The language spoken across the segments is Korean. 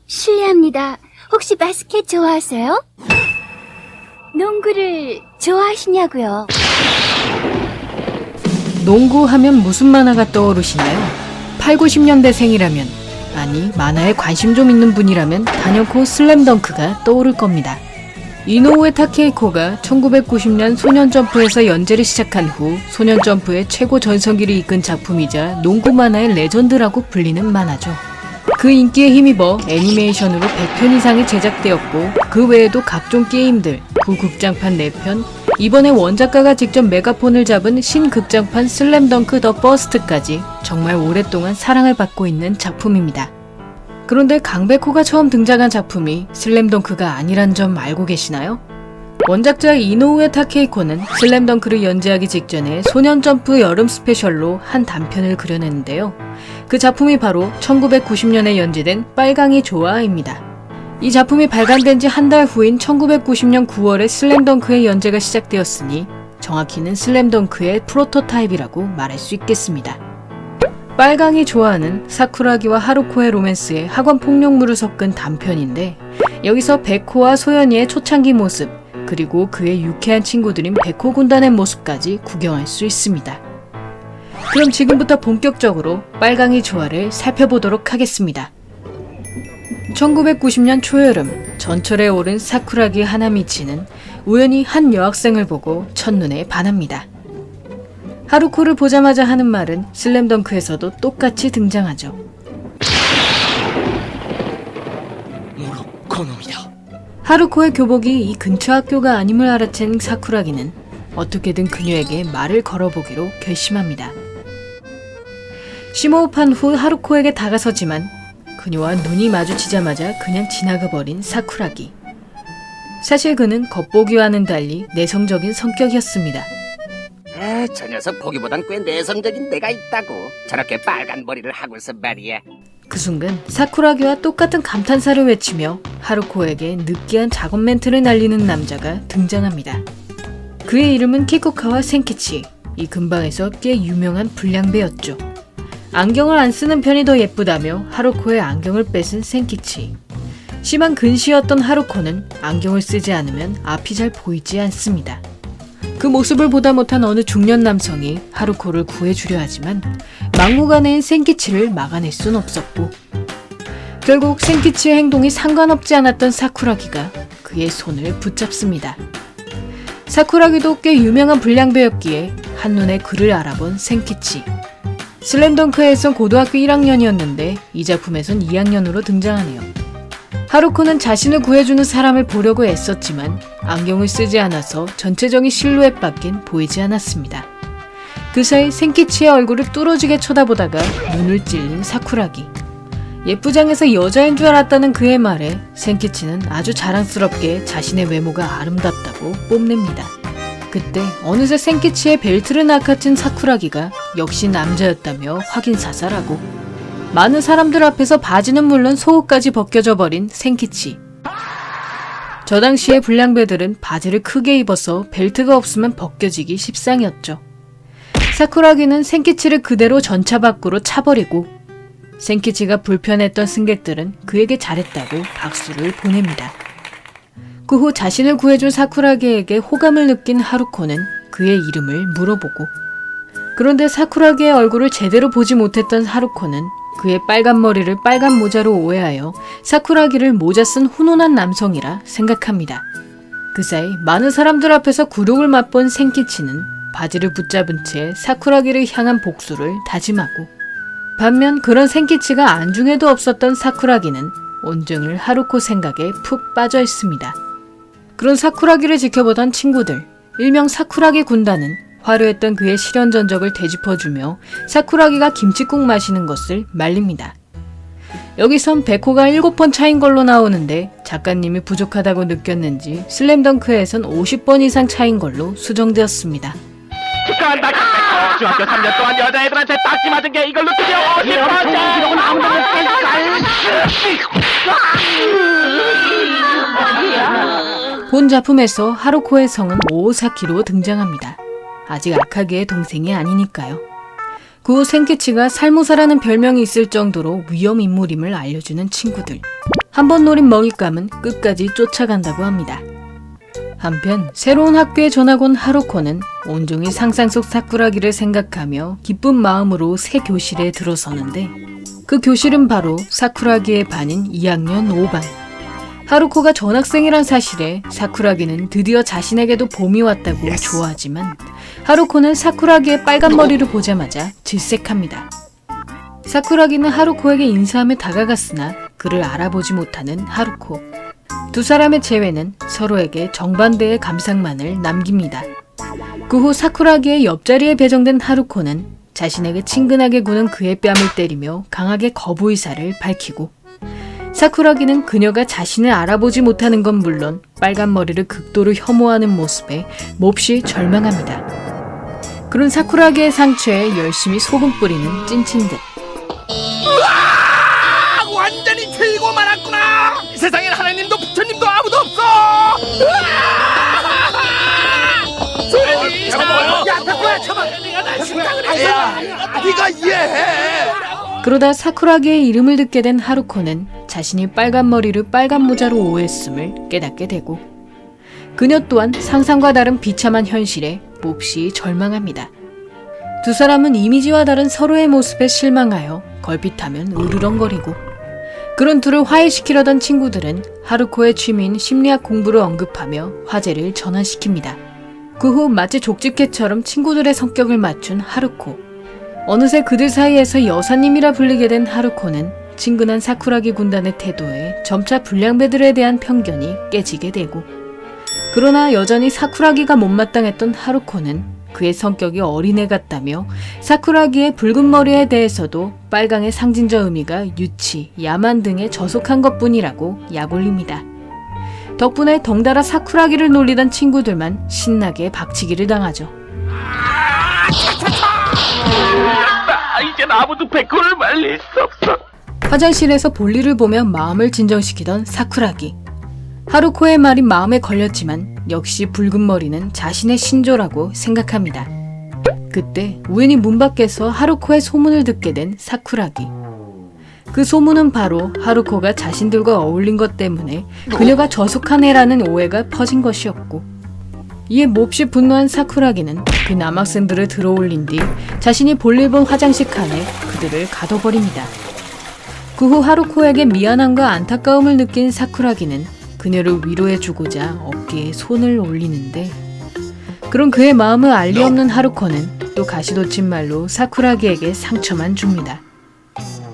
실례합니다. 혹시 바스켓 좋아하세요? 농구를 좋아하시냐고요? 농구하면 무슨 만화가 떠오르시나요? 8, 90년대생이라면, 아니 만화에 관심 좀 있는 분이라면 단연코 슬램덩크가 떠오를 겁니다. 이노우에 타케이코가 1990년 소년점프에서 연재를 시작한 후 소년점프의 최고 전성기를 이끈 작품이자 농구 만화의 레전드라고 불리는 만화죠. 그 인기에 힘입어 애니메이션으로 100편 이상이 제작되었고 그 외에도 각종 게임들, 구극장판 4편, 이번에 원작가가 직접 메가폰을 잡은 신극장판 슬램덩크 더 버스트까지 정말 오랫동안 사랑을 받고 있는 작품입니다. 그런데 강백호가 처음 등장한 작품이 슬램덩크가 아니란 점 알고 계시나요? 원작자 이노우에 타케이코는 슬램덩크를 연재하기 직전에 소년점프 여름 스페셜로 한 단편을 그려냈는데요. 그 작품이 바로 1990년에 연재된 빨강이 좋아입니다. 이 작품이 발간된 지 한 달 후인 1990년 9월에 슬램덩크의 연재가 시작되었으니 정확히는 슬램덩크의 프로토타입이라고 말할 수 있겠습니다. 빨강이 좋아하는 사쿠라기와 하루코의 로맨스에 학원 폭력물을 섞은 단편인데 여기서 백호와 소연이의 초창기 모습 그리고 그의 유쾌한 친구들인 백호 군단의 모습까지 구경할 수 있습니다. 그럼 지금부터 본격적으로 빨강이 좋아를 살펴보도록 하겠습니다. 1990년 초여름 전철에 오른 사쿠라기 하나미치는 우연히 한 여학생을 보고 첫눈에 반합니다. 하루코를 보자마자 하는 말은 슬램덩크에서도 똑같이 등장하죠. 하루코의 교복이 이 근처 학교가 아님을 알아챈 사쿠라기는 어떻게든 그녀에게 말을 걸어보기로 결심합니다. 심호흡한 후 하루코에게 다가서지만 그녀와 눈이 마주치자마자 그냥 지나가버린 사쿠라기. 사실 그는 겉보기와는 달리 내성적인 성격이었습니다. 저 녀석 보기보단 꽤 내성적인 데가 있다고. 저렇게 빨간 머리를 하고서 말이야. 그 순간 사쿠라기와 똑같은 감탄사를 외치며 하루코에게 느끼한 작업 멘트를 날리는 남자가 등장합니다. 그의 이름은 키쿠카와 센키치. 이 근방에서 꽤 유명한 불량배였죠. 안경을 안 쓰는 편이 더 예쁘다며 하루코의 안경을 뺏은 센키치. 심한 근시였던 하루코는 안경을 쓰지 않으면 앞이 잘 보이지 않습니다. 그 모습을 보다 못한 어느 중년 남성이 하루코를 구해주려 하지만 막무가내인 센키치를 막아낼 순 없었고 결국 센키치의 행동이 상관없지 않았던 사쿠라기가 그의 손을 붙잡습니다. 사쿠라기도 꽤 유명한 불량배였기에 한눈에 그를 알아본 센키치. 슬램덩크에선 고등학교 1학년이었는데 이 작품에선 2학년으로 등장하네요. 하루코는 자신을 구해주는 사람을 보려고 애썼지만 안경을 쓰지 않아서 전체적인 실루엣밖엔 보이지 않았습니다. 그 사이 센키치의 얼굴을 뚫어지게 쳐다보다가 눈을 찔린 사쿠라기. 예쁘장해서 여자인 줄 알았다는 그의 말에 센키치는 아주 자랑스럽게 자신의 외모가 아름답다고 뽐냅니다. 그때 어느새 센키치의 벨트를 낚아챈 사쿠라기가 역시 남자였다며 확인사살하고 많은 사람들 앞에서 바지는 물론 속옷까지 벗겨져 버린 센키치. 저 당시의 불량배들은 바지를 크게 입어서 벨트가 없으면 벗겨지기 십상이었죠. 사쿠라기는 센키치를 그대로 전차 밖으로 차버리고 센키치가 불편했던 승객들은 그에게 잘했다고 박수를 보냅니다. 그 후 자신을 구해준 사쿠라기에게 호감을 느낀 하루코는 그의 이름을 물어보고 그런데 사쿠라기의 얼굴을 제대로 보지 못했던 하루코는 그의 빨간 머리를 빨간 모자로 오해하여 사쿠라기를 모자 쓴 훈훈한 남성이라 생각합니다. 그 사이 많은 사람들 앞에서 굴욕을 맛본 센키치는 바지를 붙잡은 채 사쿠라기를 향한 복수를 다짐하고 반면 그런 센키치가 안중에도 없었던 사쿠라기는 온종일 하루코 생각에 푹 빠져 있습니다. 그런 사쿠라기를 지켜보던 친구들, 일명 사쿠라기 군단은 화려했던 그의 실현 전적을 되짚어주며 사쿠라기가 김칫국 마시는 것을 말립니다. 여기선 백호가 7번 차인 걸로 나오는데 작가님이 부족하다고 느꼈는지 슬램덩크에선 50번 이상 차인 걸로 수정되었습니다. 축하한다 강백호. 중학교 3년 동안 여자애들한테 딱지 맞은 게 이걸로 드디어 50번째. 본 작품에서 하루코의 성은 오오사키로 등장합니다. 아직 아카기의 동생이 아니니까요. 그 후 생키치가 살모사라는 별명이 있을 정도로 위험 인물임을 알려주는 친구들. 한번 노린 먹잇감은 끝까지 쫓아간다고 합니다. 한편 새로운 학교에 전학 온 하루코는 온종일 상상 속 사쿠라기를 생각하며 기쁜 마음으로 새 교실에 들어서는데 그 교실은 바로 사쿠라기의 반인 2학년 5반. 하루코가 전학생이란 사실에 사쿠라기는 드디어 자신에게도 봄이 왔다고 좋아하지만 하루코는 사쿠라기의 빨간 머리를 보자마자 질색합니다. 사쿠라기는 하루코에게 인사하며 다가갔으나 그를 알아보지 못하는 하루코. 두 사람의 재회는 서로에게 정반대의 감상만을 남깁니다. 그 후 사쿠라기의 옆자리에 배정된 하루코는 자신에게 친근하게 구는 그의 뺨을 때리며 강하게 거부 의사를 밝히고 사쿠라기는 그녀가 자신을 알아보지 못하는 건 물론 빨간 머리를 극도로 혐오하는 모습에 몹시 절망합니다. 그런 사쿠라기의 상처에 열심히 소금 뿌리는 찐친들. 완전히 틀고 말았구나. 세상엔 하나님도 부처님도 아무도 없어. 소연이 야, 덕구야, 저봐. 내가 날 생각을 했어. 네가 이해해. 그러다 사쿠라기의 이름을 듣게 된 하루코는 자신이 빨간 머리를 빨간 모자로 오해했음을 깨닫게 되고 그녀 또한 상상과 다른 비참한 현실에 몹시 절망합니다. 두 사람은 이미지와 다른 서로의 모습에 실망하여 걸핏하면 으르렁거리고 그런 둘을 화해시키려던 친구들은 하루코의 취미인 심리학 공부를 언급하며 화제를 전환시킵니다. 그 후 마치 족집게처럼 친구들의 성격을 맞춘 하루코. 어느새 그들 사이에서 여사님이라 불리게 된 하루코는 친근한 사쿠라기 군단의 태도에 점차 불량배들에 대한 편견이 깨지게 되고 그러나 여전히 사쿠라기가 못마땅했던 하루코는 그의 성격이 어린애 같다며 사쿠라기의 붉은 머리에 대해서도 빨강의 상징적 의미가 유치, 야만 등에 저속한 것뿐이라고 약올립니다. 덕분에 덩달아 사쿠라기를 놀리던 친구들만 신나게 박치기를 당하죠. 이젠 아무도 백호를 말릴 수 없어. 화장실에서 볼일을 보며 마음을 진정시키던 사쿠라기. 하루코의 말이 마음에 걸렸지만 역시 붉은 머리는 자신의 신조라고 생각합니다. 그때 우연히 문 밖에서 하루코의 소문을 듣게 된 사쿠라기. 그 소문은 바로 하루코가 자신들과 어울린 것 때문에 그녀가 저속한 애라는 오해가 퍼진 것이었고 이에 몹시 분노한 사쿠라기는 그 남학생들을 들어올린 뒤 자신이 볼일 본 화장실 칸에 그들을 가둬버립니다. 그 후 하루코에게 미안함과 안타까움을 느낀 사쿠라기는 그녀를 위로해주고자 어깨에 손을 올리는데 그런 그의 마음을 알 리 없는 하루코는 또 가시돋친 말로 사쿠라기에게 상처만 줍니다.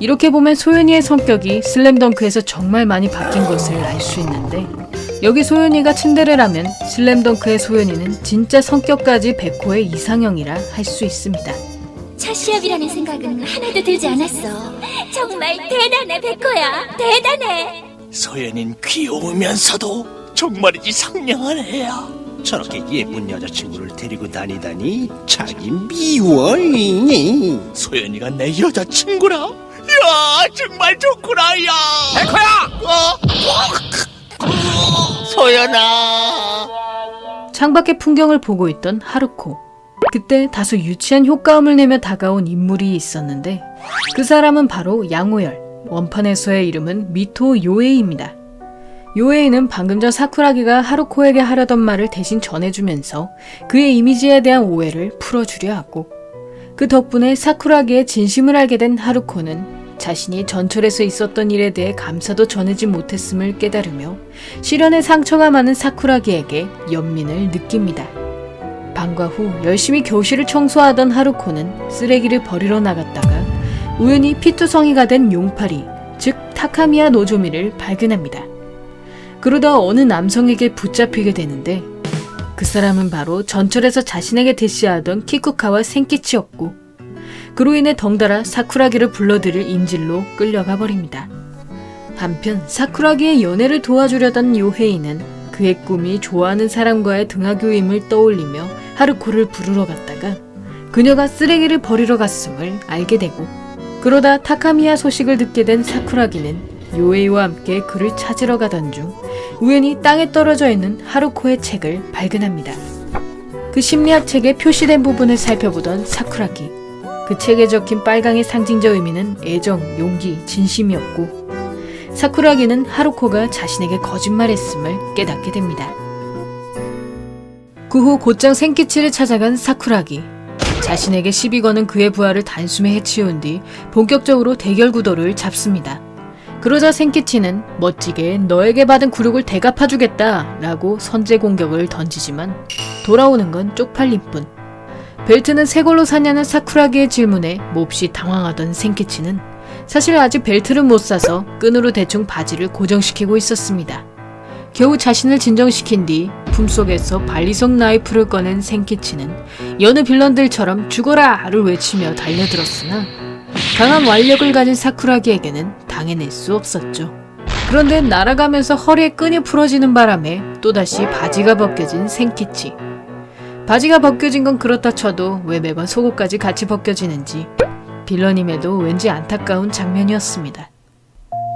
이렇게 보면 소연이의 성격이 슬램덩크에서 정말 많이 바뀐 것을 알 수 있는데 여기 소연이가 츤데레라면 슬램덩크의 소연이는 진짜 성격까지 백호의 이상형이라 할 수 있습니다. 첫 시합이라는 생각은 하나도 들지 않았어. 정말 대단해, 백호야. 대단해. 소연인 귀여우면서도 정말이지 상냥한 애야. 저렇게 예쁜 여자친구를 데리고 다니다니 자기 미워이니. 소연이가 내 여자친구라? 야, 정말 좋구나, 야. 백호야! 소연아. 창밖의 풍경을 보고 있던 하루코. 그때 다소 유치한 효과음을 내며 다가온 인물이 있었는데 그 사람은 바로 양호열. 원판에서의 이름은 미토 요에이입니다. 요에이는 방금 전 사쿠라기가 하루코에게 하려던 말을 대신 전해주면서 그의 이미지에 대한 오해를 풀어주려 하고 그 덕분에 사쿠라기의 진심을 알게 된 하루코는 자신이 전철에서 있었던 일에 대해 감사도 전하지 못했음을 깨달으며 시련의 상처가 많은 사쿠라기에게 연민을 느낍니다. 방과 후 열심히 교실을 청소하던 하루코는 쓰레기를 버리러 나갔다가 우연히 피투성이가 된 용파리, 즉 타카미야 노조미를 발견합니다. 그러다 어느 남성에게 붙잡히게 되는데 그 사람은 바로 전철에서 자신에게 대시하던 키쿠카와 생키치였고 그로 인해 덩달아 사쿠라기를 불러들일 인질로 끌려가 버립니다. 한편 사쿠라기의 연애를 도와주려던 요헤이는 그의 꿈이 좋아하는 사람과의 등하교임을 떠올리며 하루코를 부르러 갔다가 그녀가 쓰레기를 버리러 갔음을 알게 되고 그러다 타카미야 소식을 듣게 된 사쿠라기는 요에이와 함께 그를 찾으러 가던 중 우연히 땅에 떨어져 있는 하루코의 책을 발견합니다. 그 심리학 책에 표시된 부분을 살펴보던 사쿠라기. 그 책에 적힌 빨강의 상징적 의미는 애정, 용기, 진심이었고 사쿠라기는 하루코가 자신에게 거짓말했음을 깨닫게 됩니다. 그 후 곧장 생키치를 찾아간 사쿠라기. 자신에게 시비 거는 그의 부하를 단숨에 해치운 뒤 본격적으로 대결 구도를 잡습니다. 그러자 생키치는 멋지게 너에게 받은 굴욕을 대갚아주겠다 라고 선제 공격을 던지지만 돌아오는 건 쪽팔림뿐. 벨트는 새 걸로 샀냐는 사쿠라기의 질문에 몹시 당황하던 생키치는 사실 아직 벨트를 못 사서 끈으로 대충 바지를 고정시키고 있었습니다. 겨우 자신을 진정시킨 뒤 품속에서 발리석 나이프를 꺼낸 생키치는 여느 빌런들처럼 죽어라를 외치며 달려들었으나 강한 완력을 가진 사쿠라기에게는 당해낼 수 없었죠. 그런데 날아가면서 허리에 끈이 풀어지는 바람에 또다시 바지가 벗겨진 생키치. 바지가 벗겨진 건 그렇다 쳐도 왜 매번 속옷까지 같이 벗겨지는지 빌런임에도 왠지 안타까운 장면이었습니다.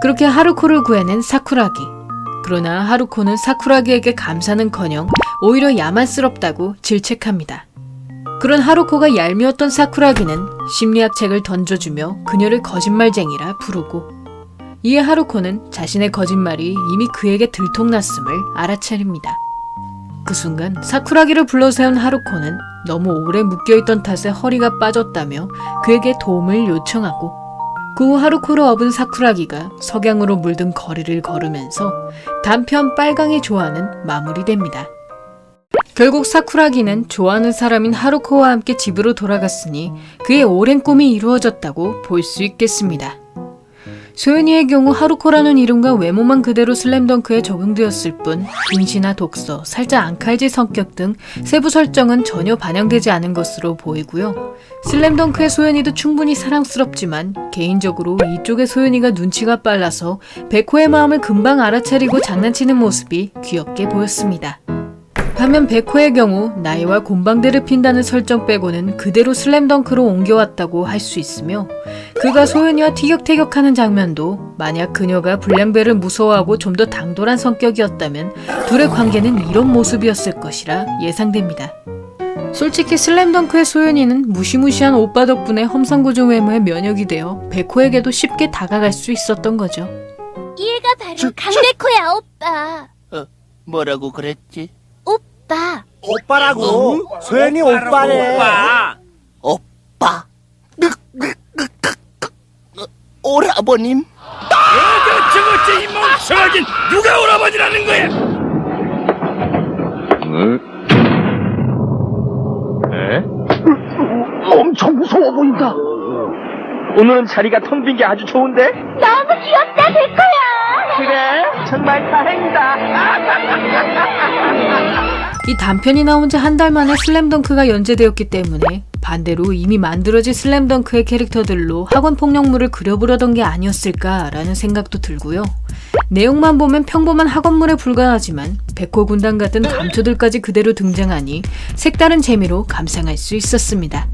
그렇게 하루코를 구해낸 사쿠라기. 그러나 하루코는 사쿠라기에게 감사는커녕 오히려 야만스럽다고 질책합니다. 그런 하루코가 얄미웠던 사쿠라기는 심리학 책을 던져주며 그녀를 거짓말쟁이라 부르고 이에 하루코는 자신의 거짓말이 이미 그에게 들통났음을 알아차립니다. 그 순간 사쿠라기를 불러세운 하루코는 너무 오래 묶여있던 탓에 허리가 빠졌다며 그에게 도움을 요청하고 그 후 하루코를 업은 사쿠라기가 석양으로 물든 거리를 걸으면서 단편 빨강이 좋아하는 마무리됩니다. 결국 사쿠라기는 좋아하는 사람인 하루코와 함께 집으로 돌아갔으니 그의 오랜 꿈이 이루어졌다고 볼 수 있겠습니다. 소연이의 경우 하루코라는 이름과 외모만 그대로 슬램덩크에 적용되었을 뿐 인시나 독서, 살짝 앙칼지 성격 등 세부 설정은 전혀 반영되지 않은 것으로 보이고요. 슬램덩크의 소연이도 충분히 사랑스럽지만 개인적으로 이쪽의 소연이가 눈치가 빨라서 백호의 마음을 금방 알아차리고 장난치는 모습이 귀엽게 보였습니다. 반면 백호의 경우 나이와 곰방대를 핀다는 설정 빼고는 그대로 슬램덩크로 옮겨왔다고 할 수 있으며 그가 소연이와 티격태격하는 장면도 만약 그녀가 불량배를 무서워하고 좀 더 당돌한 성격이었다면 둘의 관계는 이런 모습이었을 것이라 예상됩니다. 솔직히 슬램덩크의 소연이는 무시무시한 오빠 덕분에 험상궂은 외모에 면역이 되어 백호에게도 쉽게 다가갈 수 있었던 거죠. 얘가 바로 강백호야, 오빠. 뭐라고 그랬지? 오빠. 오빠라고? 소연이 오빠래. 오빠. 오라버님? 저거지 이 멍청하긴 누가 오라버니라는 거야? 엄청 무서워 보인다. 오늘은 자리가 텅 빈 게 아주 좋은데? 너무 귀엽다, 백호야. 그래, 정말 다행이다. 이 단편이 나온 지 한 달 만에 슬램덩크가 연재되었기 때문에 반대로 이미 만들어진 슬램덩크의 캐릭터들로 학원폭력물을 그려보려던 게 아니었을까라는 생각도 들고요. 내용만 보면 평범한 학원물에 불과하지만 백호 군단 같은 감초들까지 그대로 등장하니 색다른 재미로 감상할 수 있었습니다.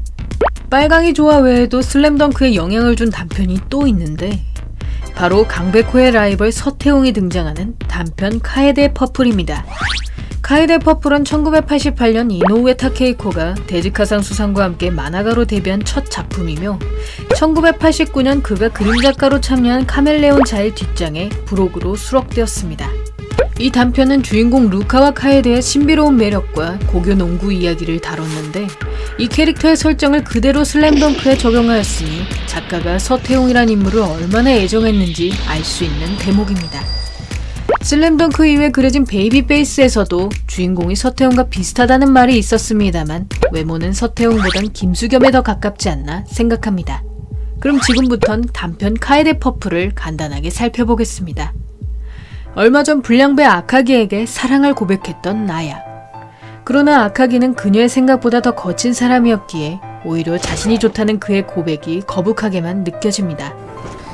빨강이 좋아 외에도 슬램덩크에 영향을 준 단편이 또 있는데 바로 강백호의 라이벌 서태웅이 등장하는 단편 카에데 퍼플입니다. 카에데 퍼플은 1988년 이노우에 타케이코가 데즈카상 수상과 함께 만화가로 데뷔한 첫 작품이며 1989년 그가 그림작가로 참여한 카멜레온 자의 뒷장에 부록으로 수록되었습니다. 이 단편은 주인공 루카와 카에데의 신비로운 매력과 고교 농구 이야기를 다뤘는데 이 캐릭터의 설정을 그대로 슬램덩크에 적용하였으니 작가가 서태웅이란 인물을 얼마나 애정했는지 알 수 있는 대목입니다. 슬램덩크 이후에 그려진 베이비 페이스에서도 주인공이 서태웅과 비슷하다는 말이 있었습니다만 외모는 서태웅보단 김수겸에 더 가깝지 않나 생각합니다. 그럼 지금부턴 단편 카에데 퍼플을 간단하게 살펴보겠습니다. 얼마 전 불량배 아카기에게 사랑을 고백했던 나야. 그러나 아카기는 그녀의 생각보다 더 거친 사람이었기에 오히려 자신이 좋다는 그의 고백이 거북하게만 느껴집니다.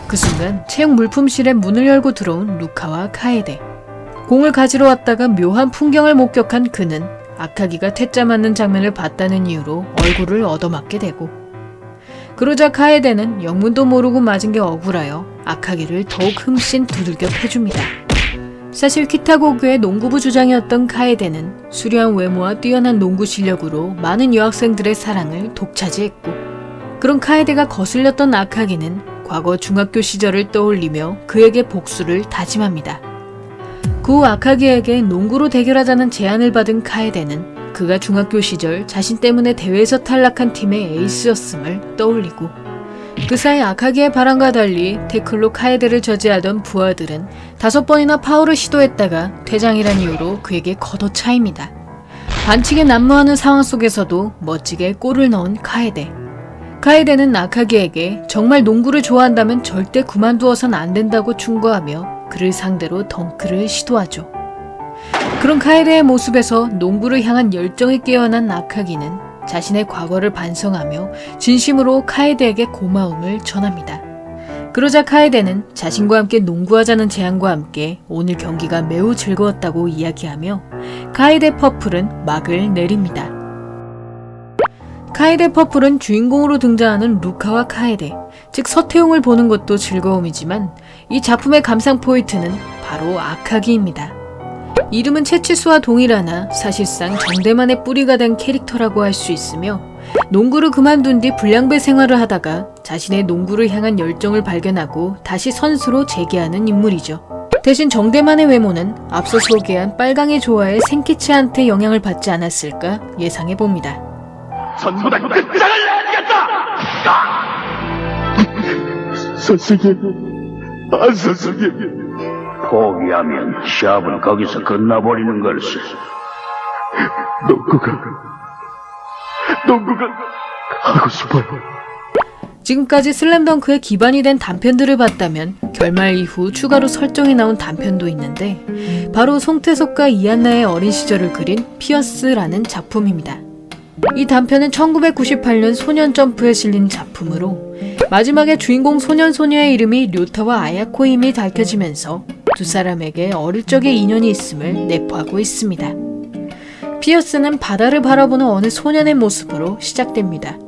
그 순간 체육 물품실에 문을 열고 들어온 루카와 카에데. 공을 가지러 왔다가 묘한 풍경을 목격한 그는 아카기가 퇴짜 맞는 장면을 봤다는 이유로 얼굴을 얻어맞게 되고 그러자 카에데는 영문도 모르고 맞은 게 억울하여 아카기를 더욱 흠씬 두들겨 패줍니다. 사실 키타고교의 농구부 주장이었던 카에데는 수려한 외모와 뛰어난 농구 실력으로 많은 여학생들의 사랑을 독차지했고 그런 카에데가 거슬렸던 아카기는 과거 중학교 시절을 떠올리며 그에게 복수를 다짐합니다. 그 후 아카기에게 농구로 대결하자는 제안을 받은 카에데는 그가 중학교 시절 자신 때문에 대회에서 탈락한 팀의 에이스였음을 떠올리고, 그 사이 아카기의 바람과 달리 태클로 카에데를 저지하던 부하들은 5번이나 파울을 시도했다가 퇴장이란 이유로 그에게 걷어차입니다. 반칙에 난무하는 상황 속에서도 멋지게 골을 넣은 카에데. 카에데는 아카기에게 정말 농구를 좋아한다면 절대 그만두어선 안 된다고 충고하며 그를 상대로 덩크를 시도하죠. 그런 카에데의 모습에서 농구를 향한 열정이 깨어난 아카기는 자신의 과거를 반성하며 진심으로 카에데에게 고마움을 전합니다. 그러자 카에데는 자신과 함께 농구하자는 제안과 함께 오늘 경기가 매우 즐거웠다고 이야기하며 카에데 퍼플은 막을 내립니다. 카에데 퍼플은 주인공으로 등장하는 루카와 카에데, 즉 서태웅을 보는 것도 즐거움이지만 이 작품의 감상 포인트는 바로 아카기입니다. 이름은 채치수와 동일하나 사실상 정대만의 뿌리가 된 캐릭터라고 할 수 있으며, 농구를 그만둔 뒤 불량배 생활을 하다가 자신의 농구를 향한 열정을 발견하고 다시 선수로 재기하는 인물이죠. 대신 정대만의 외모는 앞서 소개한 빨강이 좋아해 생키치한테 영향을 받지 않았을까 예상해봅니다. 전부 다 끝장을 내야겠다! 선생님, 선생님. 포기하면 시합은 거기서 끝나버리는 걸세. 농구가 하고 싶어요. 지금까지 슬램덩크의 기반이 된 단편들을 봤다면 결말 이후 추가로 설정이 나온 단편도 있는데, 바로 송태섭과 이한나의 어린 시절을 그린 피어스라는 작품입니다. 이 단편은 1998년 소년점프에 실린 작품으로 마지막에 주인공 소년소녀의 이름이 료타와 아야코임이 밝혀지면서 두 사람에게 어릴 적의 인연이 있음을 내포하고 있습니다. 피어스는 바다를 바라보는 어느 소년의 모습으로 시작됩니다.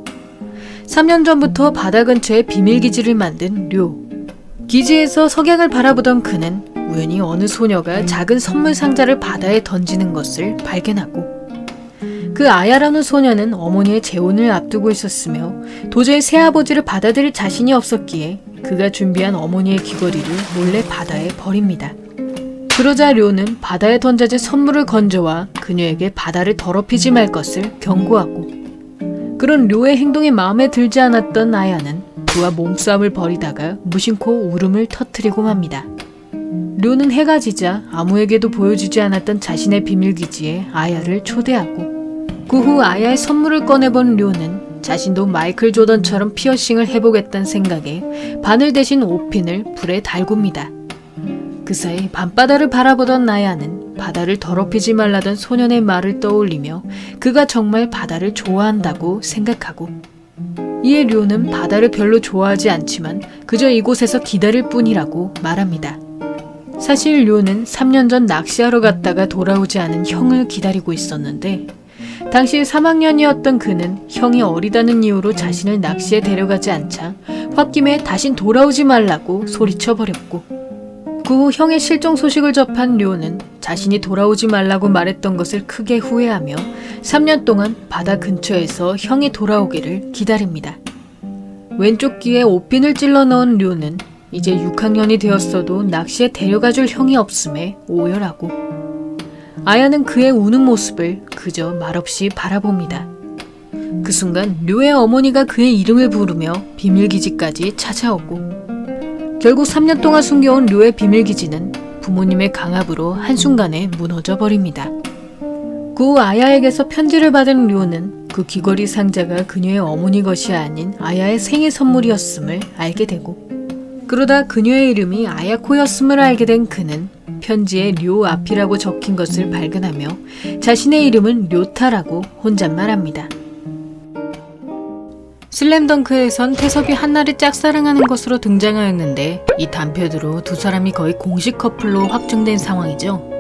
3년 전부터 바다 근처에 비밀기지를 만든 료. 기지에서 석양을 바라보던 그는 우연히 어느 소녀가 작은 선물 상자를 바다에 던지는 것을 발견하고, 그 아야라는 소녀는 어머니의 재혼을 앞두고 있었으며 도저히 새아버지를 받아들일 자신이 없었기에 그가 준비한 어머니의 귀걸이를 몰래 바다에 버립니다. 그러자 료는 바다에 던져진 선물을 건져와 그녀에게 바다를 더럽히지 말 것을 경고하고, 그런 료의 행동이 마음에 들지 않았던 아야는 그와 몸싸움을 벌이다가 무심코 울음을 터뜨리고 맙니다. 료는 해가 지자 아무에게도 보여주지 않았던 자신의 비밀기지에 아야를 초대하고, 그 후 아야의 선물을 꺼내본 료는 자신도 마이클 조던처럼 피어싱을 해보겠다는 생각에 바늘 대신 옷핀을 불에 달굽니다. 그 사이 밤바다를 바라보던 아야는 바다를 더럽히지 말라던 소년의 말을 떠올리며 그가 정말 바다를 좋아한다고 생각하고, 이에 료는 바다를 별로 좋아하지 않지만 그저 이곳에서 기다릴 뿐이라고 말합니다. 사실 료는 3년 전 낚시하러 갔다가 돌아오지 않은 형을 기다리고 있었는데, 당시 3학년이었던 그는 형이 어리다는 이유로 자신을 낚시에 데려가지 않자 홧김에 다신 돌아오지 말라고 소리쳐버렸고, 그 후 형의 실종 소식을 접한 료는 자신이 돌아오지 말라고 말했던 것을 크게 후회하며 3년 동안 바다 근처에서 형이 돌아오기를 기다립니다. 왼쪽 귀에 옷핀을 찔러 넣은 료는 이제 6학년이 되었어도 낚시에 데려가줄 형이 없음에 오열하고, 아야는 그의 우는 모습을 그저 말없이 바라봅니다. 그 순간 료의 어머니가 그의 이름을 부르며 비밀기지까지 찾아오고, 결국 3년 동안 숨겨온 료의 비밀기지는 부모님의 강압으로 한순간에 무너져 버립니다. 그 후 아야에게서 편지를 받은 료는 그 귀걸이 상자가 그녀의 어머니 것이 아닌 아야의 생일 선물이었음을 알게 되고, 그러다 그녀의 이름이 아야코였음을 알게 된 그는 편지에 료 앞이라고 적힌 것을 발견하며 자신의 이름은 료타라고 혼잣말합니다. 슬램덩크에선 태섭이 한나를 짝사랑하는 것으로 등장하였는데, 이 단편으로 두 사람이 거의 공식 커플로 확정된 상황이죠.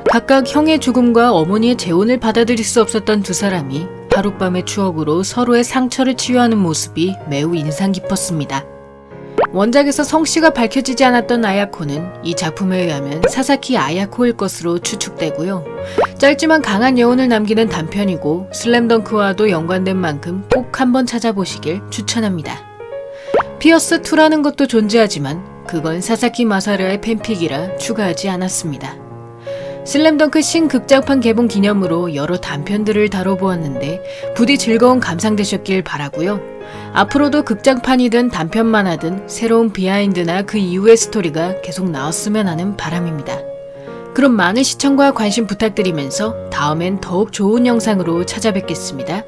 각각 형의 죽음과 어머니의 재혼을 받아들일 수 없었던 두 사람이 하룻밤의 추억으로 서로의 상처를 치유하는 모습이 매우 인상 깊었습니다. 원작에서 성씨가 밝혀지지 않았던 아야코는 이 작품에 의하면 사사키 아야코일 것으로 추측되고요. 짧지만 강한 여운을 남기는 단편이고 슬램덩크와도 연관된 만큼 꼭 한번 찾아보시길 추천합니다. 피어스2라는 것도 존재하지만 그건 사사키 마사르의 팬픽이라 추가하지 않았습니다. 슬램덩크 신극장판 개봉 기념으로 여러 단편들을 다뤄보았는데 부디 즐거운 감상 되셨길 바라고요. 앞으로도 극장판이든 단편만 하든 새로운 비하인드나 그 이후의 스토리가 계속 나왔으면 하는 바람입니다. 그럼 많은 시청과 관심 부탁드리면서 다음엔 더욱 좋은 영상으로 찾아뵙겠습니다.